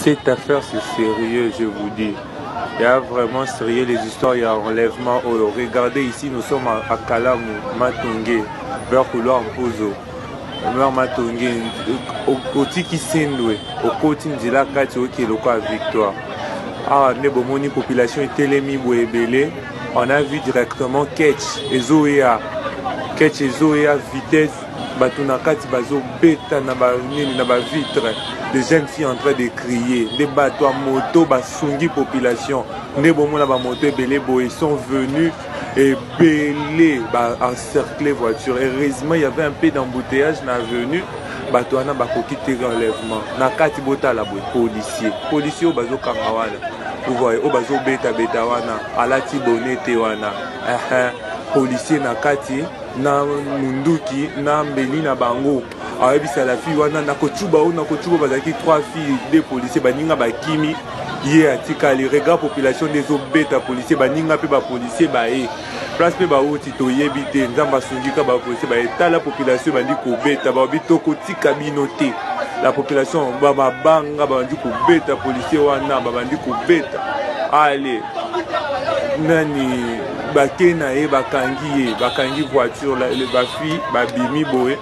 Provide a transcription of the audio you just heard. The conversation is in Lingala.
Cette affaire, c'est sérieux, je vous dis. Il y a vraiment sérieux les histoires, il y a enlèvement. Oh, regardez ici, nous sommes à Kalamu, Matungé, vers couloir Mpozo. Vers Matungé, au Tiki Sindwe, au côté de la Kati, qui est le cas Victoire. Ah, Nebomoni, population est télémi, Bouébélé. On a vu directement Ketch et Zoéa. Ketch et Zoéa, vitesse. Batunakati bazo beta na ba vitre, des jeunes filles en train de crier, des bateaux à moto basungi population, des bomona ba moto belé boy sont venus et belé ba encercler voiture. Heureusement il y avait un peu d'embouteillage na avenue, bato ana bakoki tere enlèvement. Na kati bota la boy policier au bazo kangawana. Vous voyez au bazo beta wana, alati bonete wana. Policier na kati na munduki na mbeli na bango ayebisa la fille wana na kochuba bazaki 3 filles, 2 policiers baninga bakimi ye atikali regarde population des obeta policiers baninga pe ba policier bae place pe ba oti to yebi te nzamba sungika ba policier bae tala population bandi ko beta ba bitoko tika binote la population ba banga bandi ko beta policier wana bandi ko beta allez nani bakena e bakangi voiture la ba fille ba bimi boye